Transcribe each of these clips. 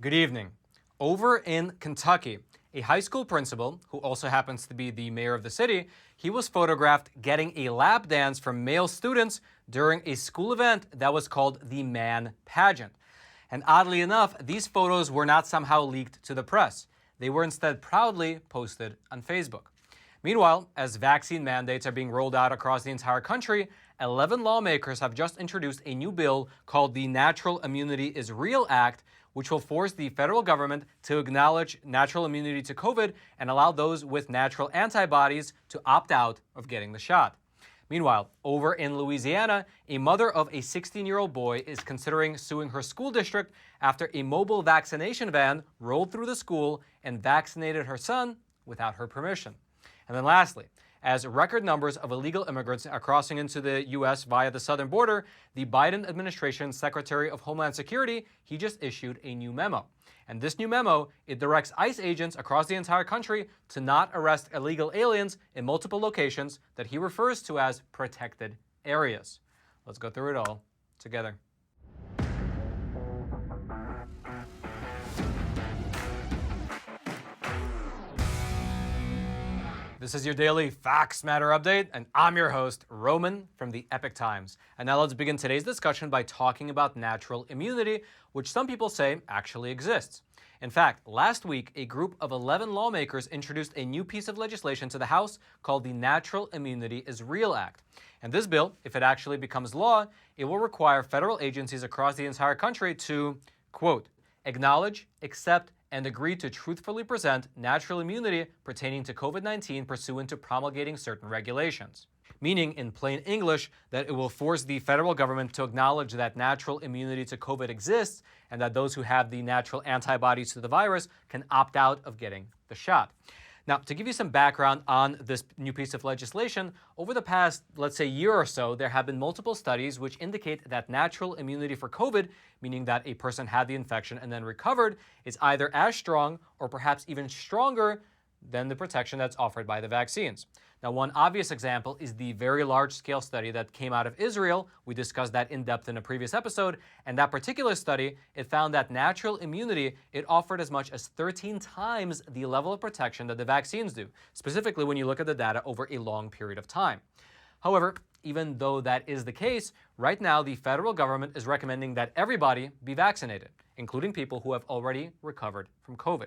Good evening. Over in Kentucky, a high school principal, who also happens to be the mayor of the city, he was photographed getting a lap dance from male students during a school event that was called the Man Pageant. And oddly enough, these photos were not somehow leaked to the press. They were instead proudly posted on Facebook. Meanwhile, as vaccine mandates are being rolled out across the entire country, 11 lawmakers have just introduced a new bill called the Natural Immunity is Real Act, which will force the federal government to acknowledge natural immunity to COVID and allow those with natural antibodies to opt out of getting the shot. Meanwhile, over in Louisiana, a mother of a 16-year-old boy is considering suing her school district after a mobile vaccination van rolled through the school and vaccinated her son without her permission. And then lastly, as record numbers of illegal immigrants are crossing into the U.S. via the southern border, the Biden administration's Secretary of Homeland Security, he just issued a new memo. And this new memo, it directs ICE agents across the entire country to not arrest illegal aliens in multiple locations that he refers to as protected areas. Let's go through it all together. This is your daily Facts Matter update, and I'm your host, Roman from the Epoch Times. And now let's begin today's discussion by talking about natural immunity, which some people say actually exists. In fact, last week, a group of 11 lawmakers introduced a new piece of legislation to the House called the Natural Immunity is Real Act. And this bill, if it actually becomes law, it will require federal agencies across the entire country to, quote, acknowledge, accept, and agree to truthfully present natural immunity pertaining to COVID-19 pursuant to promulgating certain regulations. Meaning, in plain English, that it will force the federal government to acknowledge that natural immunity to COVID exists and that those who have the natural antibodies to the virus can opt out of getting the shot. Now, to give you some background on this new piece of legislation, over the past, let's say, year or so, there have been multiple studies which indicate that natural immunity for COVID, meaning that a person had the infection and then recovered, is either as strong or perhaps even stronger than the protection that's offered by the vaccines. Now, one obvious example is the very large-scale study that came out of Israel. We discussed that in depth in a previous episode, and that particular study, it found that natural immunity, it offered as much as 13 times the level of protection that the vaccines do, specifically when you look at the data over a long period of time. However, even though that is the case, right now the federal government is recommending that everybody be vaccinated, including people who have already recovered from COVID.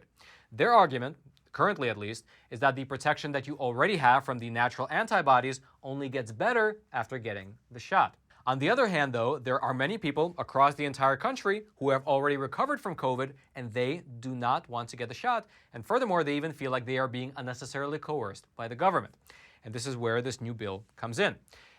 Their argument, currently at least, is that the protection that you already have from the natural antibodies only gets better after getting the shot. On the other hand, though, there are many people across the entire country who have already recovered from COVID and they do not want to get the shot. And furthermore, they even feel like they are being unnecessarily coerced by the government. And this is where this new bill comes in.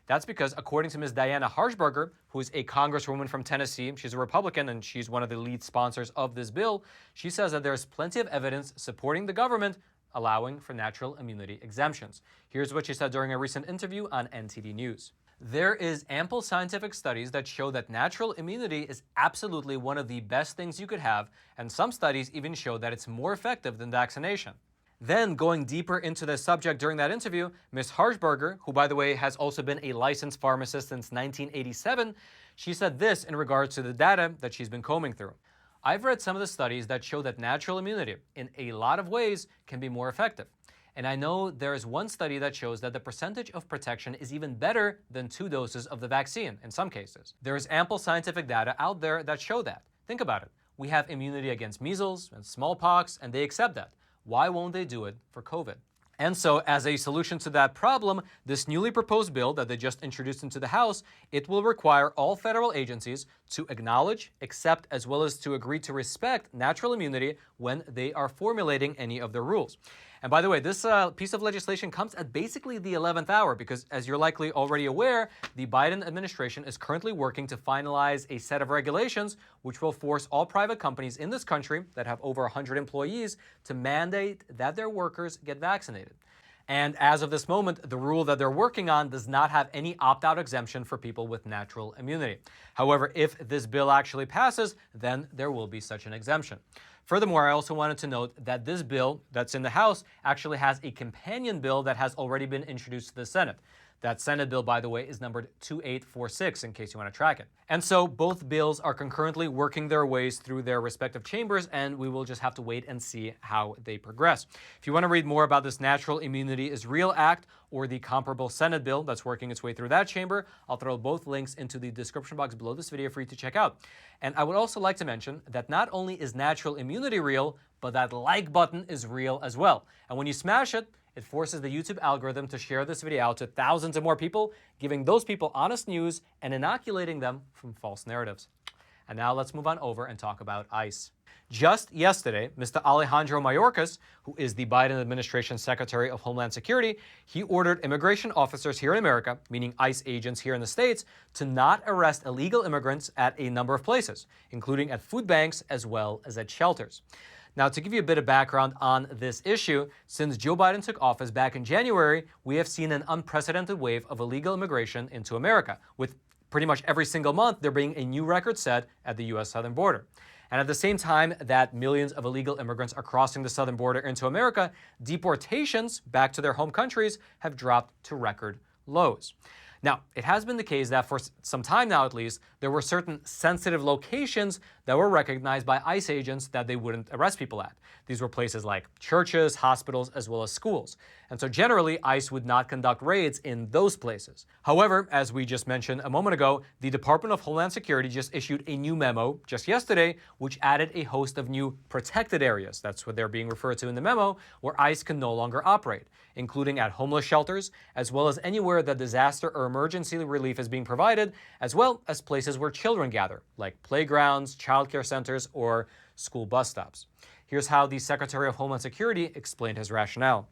That's because, according to Ms. Diana Harshbarger, who is a congresswoman from Tennessee, she's a Republican and she's one of the lead sponsors of this bill, she says that there's plenty of evidence supporting the government allowing for natural immunity exemptions. Here's what she said during a recent interview on NTD News. There is ample scientific studies that show that natural immunity is absolutely one of the best things you could have, and some studies even show that it's more effective than vaccination. Then, going deeper into the subject during that interview, Ms. Harshbarger, who by the way has also been a licensed pharmacist since 1987, she said this in regards to the data that she's been combing through. I've read some of the studies that show that natural immunity, in a lot of ways, can be more effective. And I know there is one study that shows that the percentage of protection is even better than 2 doses of the vaccine in some cases. There is ample scientific data out there that show that. Think about it. We have immunity against measles and smallpox, and they accept that. Why won't they do it for COVID? And so, as a solution to that problem, this newly proposed bill that they just introduced into the House, it will require all federal agencies to acknowledge, accept, as well as to agree to respect natural immunity when they are formulating any of their rules. And by the way, this piece of legislation comes at basically the 11th hour because, as you're likely already aware, the Biden administration is currently working to finalize a set of regulations which will force all private companies in this country that have over 100 employees to mandate that their workers get vaccinated. And as of this moment, the rule that they're working on does not have any opt-out exemption for people with natural immunity. However, if this bill actually passes, then there will be such an exemption. Furthermore, I also wanted to note that this bill that's in the House actually has a companion bill that has already been introduced to the Senate. That Senate bill, by the way, is numbered 2846 in case you want to track it. And so both bills are concurrently working their ways through their respective chambers, and we will just have to wait and see how they progress. If you want to read more about this Natural Immunity is Real Act or the comparable Senate bill that's working its way through that chamber, I'll throw both links into the description box below this video for you to check out. And I would also like to mention that not only is natural immunity real, but that like button is real as well. And when you smash it, it forces the YouTube algorithm to share this video out to thousands of more people, giving those people honest news and inoculating them from false narratives. And now let's move on over and talk about ICE. Just yesterday, Mr. Alejandro Mayorkas, who is the Biden administration Secretary of Homeland Security, he ordered immigration officers here in America, meaning ICE agents here in the States, to not arrest illegal immigrants at a number of places, including at food banks as well as at shelters. Now, to give you a bit of background on this issue, since Joe Biden took office back in January, we have seen an unprecedented wave of illegal immigration into America, with pretty much every single month there being a new record set at the U.S. southern border. And at the same time that millions of illegal immigrants are crossing the southern border into America, deportations back to their home countries have dropped to record lows. Now, it has been the case that for some time now, at least, there were certain sensitive locations that were recognized by ICE agents that they wouldn't arrest people at. These were places like churches, hospitals, as well as schools. And so generally, ICE would not conduct raids in those places. However, as we just mentioned a moment ago, the Department of Homeland Security just issued a new memo just yesterday, which added a host of new protected areas. That's what they're being referred to in the memo, where ICE can no longer operate, including at homeless shelters, as well as anywhere that disaster or emergency relief is being provided, as well as places where children gather, like playgrounds, childcare centers, or school bus stops. Here's how the Secretary of Homeland Security explained his rationale.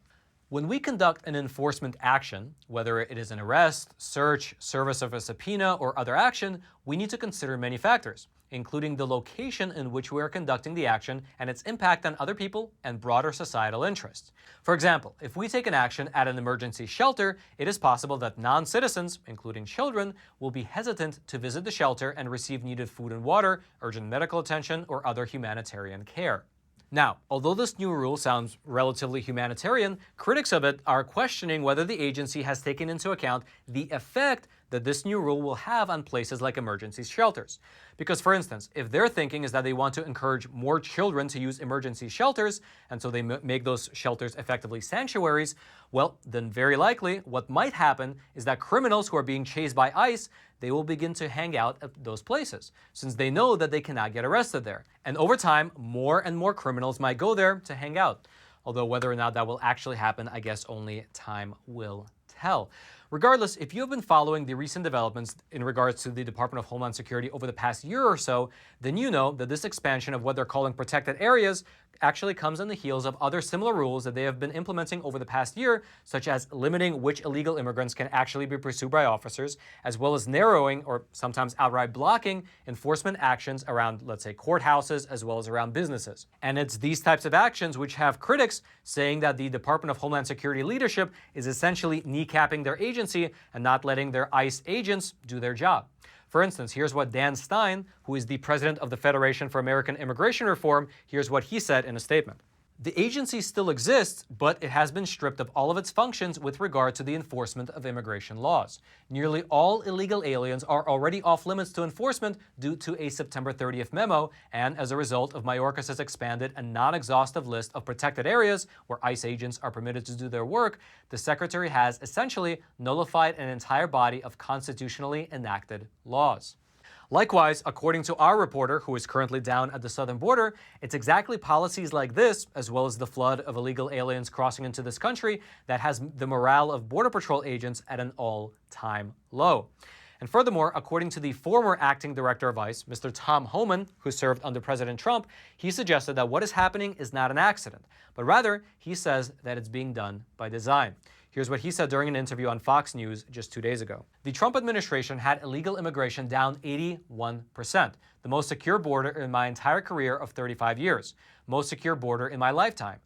When we conduct an enforcement action, whether it is an arrest, search, service of a subpoena, or other action, we need to consider many factors, including the location in which we are conducting the action and its impact on other people and broader societal interests. For example, if we take an action at an emergency shelter, it is possible that non-citizens, including children, will be hesitant to visit the shelter and receive needed food and water, urgent medical attention, or other humanitarian care. Now, although this new rule sounds relatively humanitarian, critics of it are questioning whether the agency has taken into account the effect that this new rule will have on places like emergency shelters. Because, for instance, if their thinking is that they want to encourage more children to use emergency shelters, and so they make those shelters effectively sanctuaries, well, then very likely what might happen is that criminals who are being chased by ICE, they will begin to hang out at those places, since they know that they cannot get arrested there. And over time, more and more criminals might go there to hang out. Although whether or not that will actually happen, I guess only time will tell. Regardless, if you have been following the recent developments in regards to the Department of Homeland Security over the past year or so, then you know that this expansion of what they're calling protected areas actually comes on the heels of other similar rules that they have been implementing over the past year, such as limiting which illegal immigrants can actually be pursued by officers, as well as narrowing or sometimes outright blocking enforcement actions around, let's say, courthouses as well as around businesses. And it's these types of actions which have critics saying that the Department of Homeland Security leadership is essentially kneecapping their agency and not letting their ICE agents do their job. For instance, here's what Dan Stein, who is the president of the Federation for American Immigration Reform, here's what he said in a statement. The agency still exists, but it has been stripped of all of its functions with regard to the enforcement of immigration laws. Nearly all illegal aliens are already off limits to enforcement due to a September 30th memo, and as a result of Mayorkas has expanded a non-exhaustive list of protected areas where ICE agents are permitted to do their work, the Secretary has essentially nullified an entire body of constitutionally enacted laws. Likewise, according to our reporter, who is currently down at the southern border, it's exactly policies like this, as well as the flood of illegal aliens crossing into this country, that has the morale of Border Patrol agents at an all-time low. And furthermore, according to the former acting director of ICE, Mr. Tom Homan, who served under President Trump, he suggested that what is happening is not an accident, but rather, he says that it's being done by design. Here's what he said during an interview on Fox News just 2 days ago. The Trump administration had illegal immigration down 81%, the most secure border in my entire career of 35 years, most secure border in my lifetime.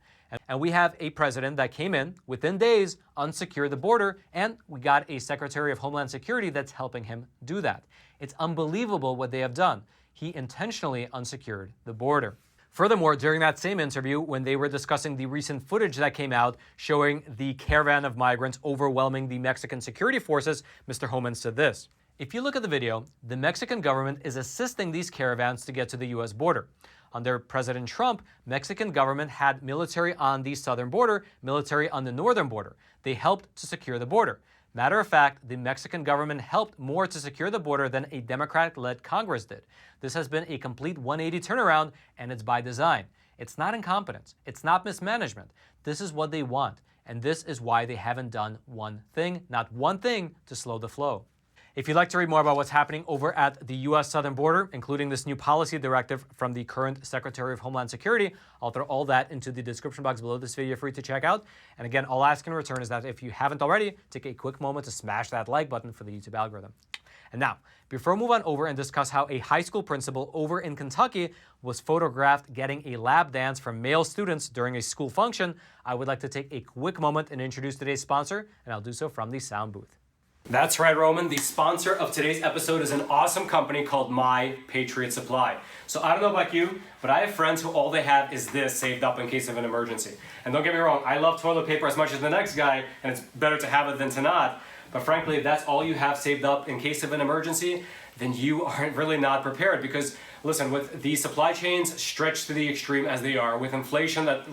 And we have a president that came in, within days, unsecured the border, and we got a Secretary of Homeland Security that's helping him do that. It's unbelievable what they have done. He intentionally unsecured the border. Furthermore, during that same interview, when they were discussing the recent footage that came out showing the caravan of migrants overwhelming the Mexican security forces, Mr. Homan said this: "If you look at the video, the Mexican government is assisting these caravans to get to the U.S. border. Under President Trump, Mexican government had military on the southern border, military on the northern border. They helped to secure the border. Matter of fact, the Mexican government helped more to secure the border than a Democrat-led Congress did. This has been a complete 180 turnaround, and it's by design. It's not incompetence. It's not mismanagement. This is what they want, and this is why they haven't done one thing, not one thing, to slow the flow." If you'd like to read more about what's happening over at the U.S. southern border, including this new policy directive from the current Secretary of Homeland Security, I'll throw all that into the description box below this video for you to check out. And again, all I ask in return is that if you haven't already, take a quick moment to smash that like button for the YouTube algorithm. And now, before we move on over and discuss how a high school principal over in Kentucky was photographed getting a lap dance from male students during a school function, I would like to take a quick moment and introduce today's sponsor, and I'll do so from the sound booth. That's right, Roman. The sponsor of today's episode is an awesome company called Patriot Supply. So I don't know about you, but I have friends who all they have is this saved up in case of an emergency. And don't get me wrong, I love toilet paper as much as the next guy, and it's better to have it than to not. But frankly, if that's all you have saved up in case of an emergency, then you are really not prepared. Because listen, with the supply chains stretched to the extreme as they are, with inflation that's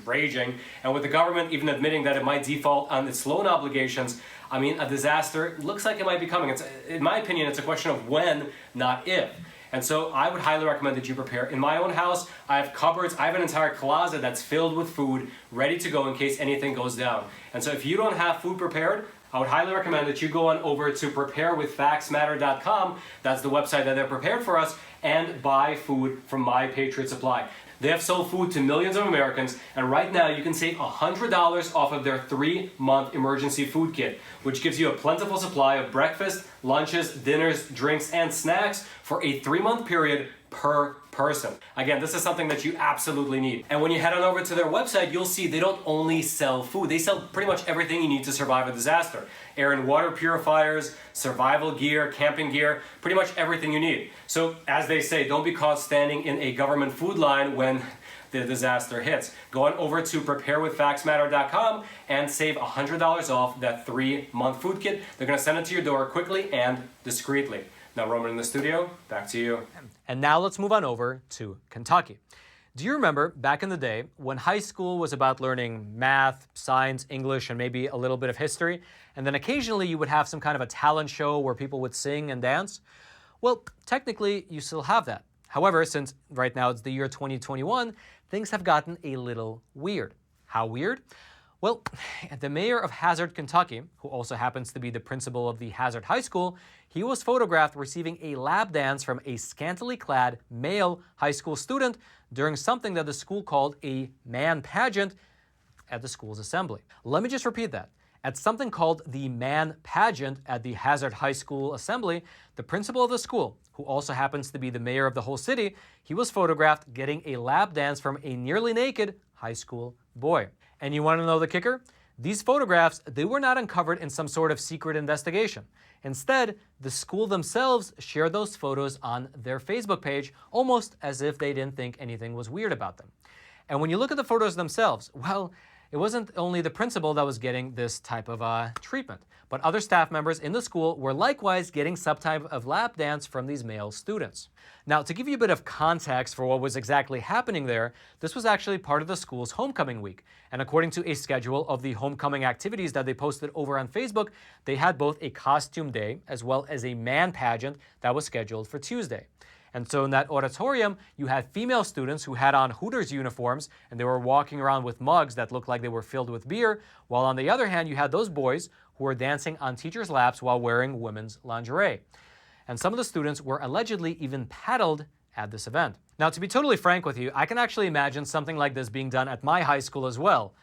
raging, and with the government even admitting that it might default on its loan obligations, I mean, a disaster looks like it might be coming. In my opinion, it's a question of when, not if. And so I would highly recommend that you prepare. In my own house, I have cupboards, I have an entire closet that's filled with food, ready to go in case anything goes down. And so if you don't have food prepared, I would highly recommend that you go on over to preparewithfactsmatter.com. That's the website that they're prepared for us, and buy food from Patriot Supply. They have sold food to millions of Americans, and right now you can save $100 off of their 3-month emergency food kit, which gives you a plentiful supply of breakfast, lunches, dinners, drinks, and snacks for a 3-month period per person. Again, this is something that you absolutely need. And when you head on over to their website, you'll see they don't only sell food, they sell pretty much everything you need to survive a disaster. Air and water purifiers, survival gear, camping gear, pretty much everything you need. So as they say, don't be caught standing in a government food line when the disaster hits. Go on over to preparewithfactsmatter.com and save $100 off that 3-month food kit. They're gonna send it to your door quickly and discreetly. Now, Roman in the studio, back to you. And now let's move on over to Kentucky. Do you remember back in the day when high school was about learning math, science, English, and maybe a little bit of history, and then occasionally you would have some kind of a talent show where people would sing and dance? Well, technically, you still have that. However, since right now it's the year 2021, things have gotten a little weird. How weird? Well, the mayor of Hazard, Kentucky, who also happens to be the principal of the Hazard High School, he was photographed receiving a lap dance from a scantily clad male high school student during something that the school called a man pageant at the school's assembly. Let me just repeat that. At something called the man pageant at the Hazard High School assembly, the principal of the school, who also happens to be the mayor of the whole city, he was photographed getting a lap dance from a nearly naked high school boy. And you want to know the kicker? These photographs, they were not uncovered in some sort of secret investigation. Instead, the school themselves shared those photos on their Facebook page, almost as if they didn't think anything was weird about them. And when you look at the photos themselves, well, it wasn't only the principal that was getting this type of treatment, but other staff members in the school were likewise getting some type of lap dance from these male students. Now, to give you a bit of context for what was exactly happening there, this was actually part of the school's homecoming week. And according to a schedule of the homecoming activities that they posted over on Facebook, they had both a costume day as well as a man pageant that was scheduled for Tuesday. And so in that auditorium, you had female students who had on Hooters uniforms, and they were walking around with mugs that looked like they were filled with beer, while on the other hand, you had those boys who were dancing on teachers' laps while wearing women's lingerie. And some of the students were allegedly even paddled at this event. Now, to be totally frank with you, I can actually imagine something like this being done at my high school as well,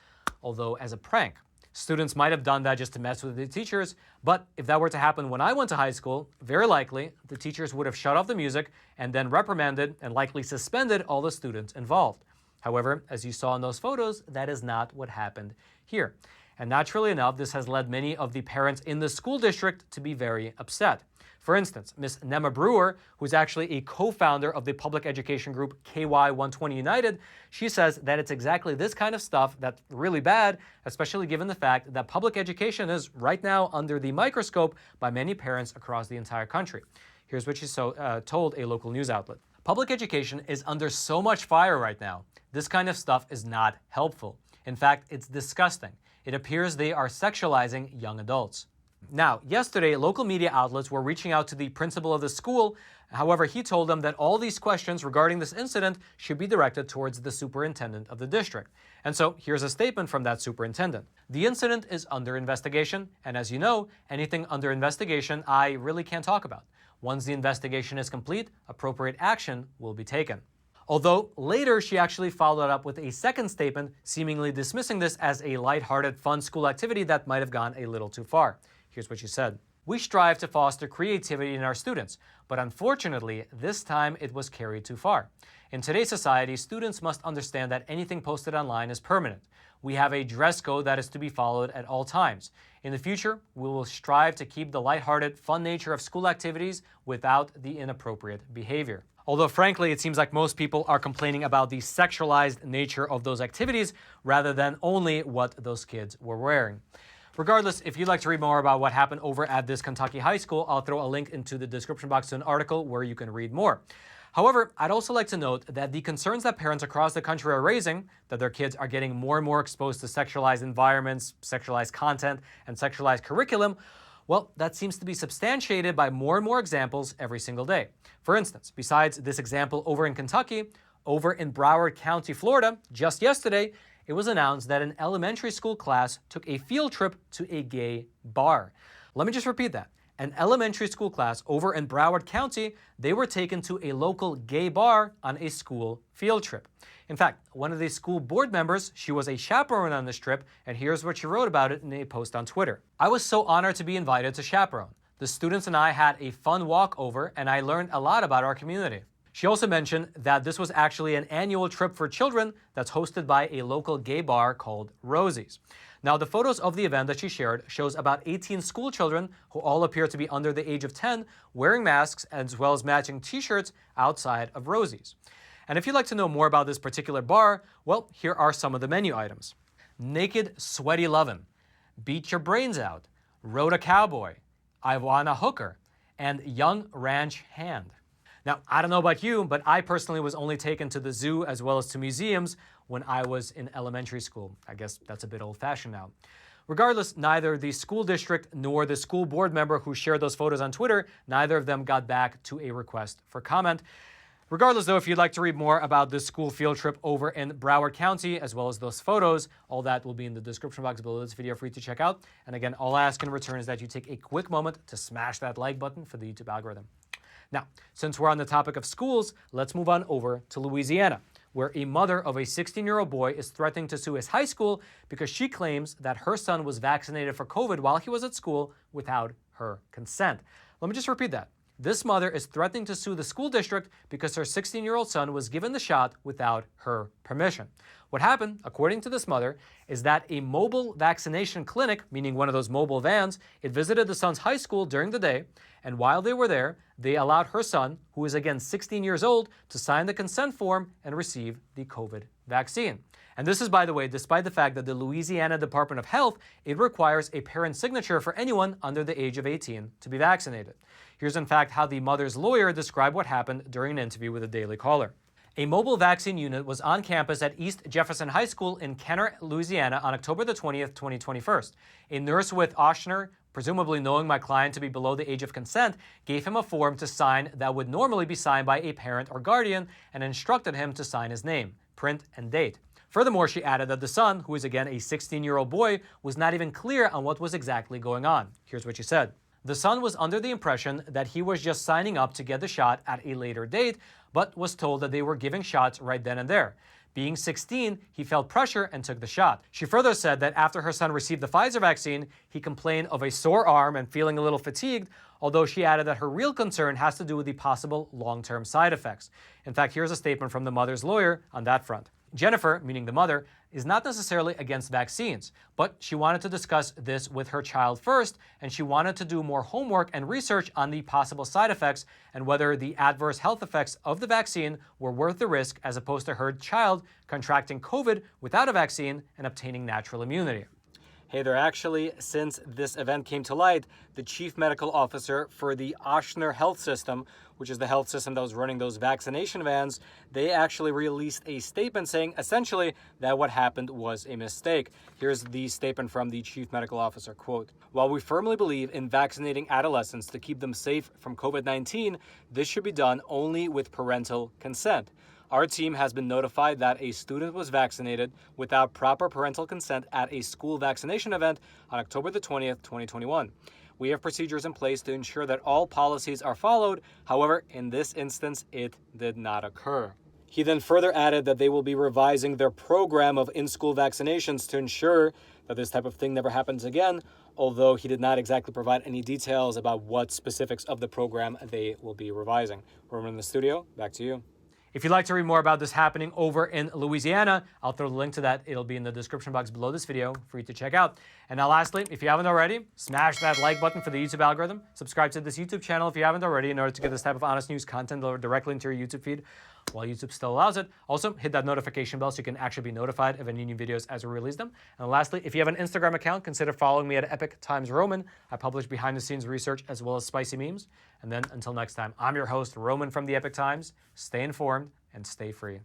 although as a prank. Students might have done that just to mess with the teachers, but if that were to happen when I went to high school, very likely the teachers would have shut off the music and then reprimanded and likely suspended all the students involved. However, as you saw in those photos, that is not what happened here. And naturally enough, this has led many of the parents in the school district to be very upset. For instance, Ms. Nema Brewer, who's actually a co-founder of the public education group KY120 United, she says that it's exactly this kind of stuff that's really bad, especially given the fact that public education is right now under the microscope by many parents across the entire country. Here's what she told a local news outlet. Public education is under so much fire right now. This kind of stuff is not helpful. In fact, it's disgusting. It appears they are sexualizing young adults. Now, yesterday, local media outlets were reaching out to the principal of the school. However, he told them that all these questions regarding this incident should be directed towards the superintendent of the district. And so here's a statement from that superintendent. The incident is under investigation, and as you know, anything under investigation I really can't talk about. Once the investigation is complete, appropriate action will be taken. Although later she actually followed up with a second statement, seemingly dismissing this as a lighthearted, fun school activity that might have gone a little too far. Here's what she said. We strive to foster creativity in our students, but unfortunately, this time it was carried too far. In today's society, students must understand that anything posted online is permanent. We have a dress code that is to be followed at all times. In the future, we will strive to keep the lighthearted, fun nature of school activities without the inappropriate behavior. Although frankly, it seems like most people are complaining about the sexualized nature of those activities rather than only what those kids were wearing. Regardless, if you'd like to read more about what happened over at this Kentucky high school, I'll throw a link into the description box to an article where you can read more. However, I'd also like to note that the concerns that parents across the country are raising, that their kids are getting more and more exposed to sexualized environments, sexualized content, and sexualized curriculum, well, that seems to be substantiated by more and more examples every single day. For instance, besides this example over in Kentucky, over in Broward County, Florida, just yesterday, it was announced that an elementary school class took a field trip to a gay bar. Let me just repeat that. An elementary school class over in Broward County, they were taken to a local gay bar on a school field trip. In fact, one of the school board members, she was a chaperone on this trip, and here's what she wrote about it in a post on Twitter. I was so honored to be invited to chaperone. The students and I had a fun walk over, and I learned a lot about our community. She also mentioned that this was actually an annual trip for children that's hosted by a local gay bar called Rosie's. Now, the photos of the event that she shared shows about 18 school children who all appear to be under the age of 10 wearing masks as well as matching t-shirts outside of Rosie's. And if you'd like to know more about this particular bar, well, here are some of the menu items. Naked Sweaty Lovin', Beat Your Brains Out, Rode a Cowboy, I Want a Hooker, and Young Ranch Hand. Now, I don't know about you, but I personally was only taken to the zoo as well as to museums when I was in elementary school. I guess that's a bit old-fashioned now. Regardless, neither the school district nor the school board member who shared those photos on Twitter, neither of them got back to a request for comment. Regardless, though, if you'd like to read more about this school field trip over in Broward County, as well as those photos, all that will be in the description box below this video for you to check out. And again, all I ask in return is that you take a quick moment to smash that like button for the YouTube algorithm. Now, since we're on the topic of schools, let's move on over to Louisiana, where a mother of a 16-year-old boy is threatening to sue his high school because she claims that her son was vaccinated for COVID while he was at school without her consent. Let me just repeat that. This mother is threatening to sue the school district because her 16-year-old son was given the shot without her permission. What happened, according to this mother, is that a mobile vaccination clinic, meaning one of those mobile vans, it visited the son's high school during the day, and while they were there, they allowed her son, who is again 16 years old, to sign the consent form and receive the COVID vaccine. And this is, by the way, despite the fact that the Louisiana Department of Health, it requires a parent's signature for anyone under the age of 18 to be vaccinated. Here's in fact how the mother's lawyer described what happened during an interview with the Daily Caller. A mobile vaccine unit was on campus at East Jefferson High School in Kenner, Louisiana on October the 20th, 2021. A nurse with Ochsner, presumably knowing my client to be below the age of consent, gave him a form to sign that would normally be signed by a parent or guardian and instructed him to sign his name, print, and date. Furthermore, she added that the son, who is again a 16-year-old boy, was not even clear on what was exactly going on. Here's what she said. The son was under the impression that he was just signing up to get the shot at a later date, but was told that they were giving shots right then and there. Being 16, he felt pressure and took the shot. She further said that after her son received the Pfizer vaccine, he complained of a sore arm and feeling a little fatigued, although she added that her real concern has to do with the possible long-term side effects. In fact, here's a statement from the mother's lawyer on that front. Jennifer, meaning the mother, is not necessarily against vaccines, but she wanted to discuss this with her child first, and she wanted to do more homework and research on the possible side effects and whether the adverse health effects of the vaccine were worth the risk as opposed to her child contracting COVID without a vaccine and obtaining natural immunity. Hey there, actually, since this event came to light, the chief medical officer for the Ochsner Health System, which is the health system that was running those vaccination vans, they actually released a statement saying essentially that what happened was a mistake. Here's the statement from the chief medical officer, quote, "While we firmly believe in vaccinating adolescents to keep them safe from COVID-19, this should be done only with parental consent. Our team has been notified that a student was vaccinated without proper parental consent at a school vaccination event on October the 20th, 2021. We have procedures in place to ensure that all policies are followed. However, in this instance, it did not occur." He then further added that they will be revising their program of in-school vaccinations to ensure that this type of thing never happens again, although he did not exactly provide any details about what specifics of the program they will be revising. Roman in the studio, back to you. If you'd like to read more about this happening over in Louisiana, I'll throw the link to that. It'll be in the description box below this video for you to check out. And now lastly, if you haven't already, smash that like button for the YouTube algorithm. Subscribe to this YouTube channel if you haven't already in order to get this type of honest news content delivered directly into your YouTube feed while YouTube still allows it. Also, hit that notification bell so you can actually be notified of any new videos as we release them. And lastly, if you have an Instagram account, consider following me at Epoch Times Roman. I publish behind-the-scenes research as well as spicy memes. And then until next time, I'm your host, Roman from the Epoch Times. Stay informed and stay free.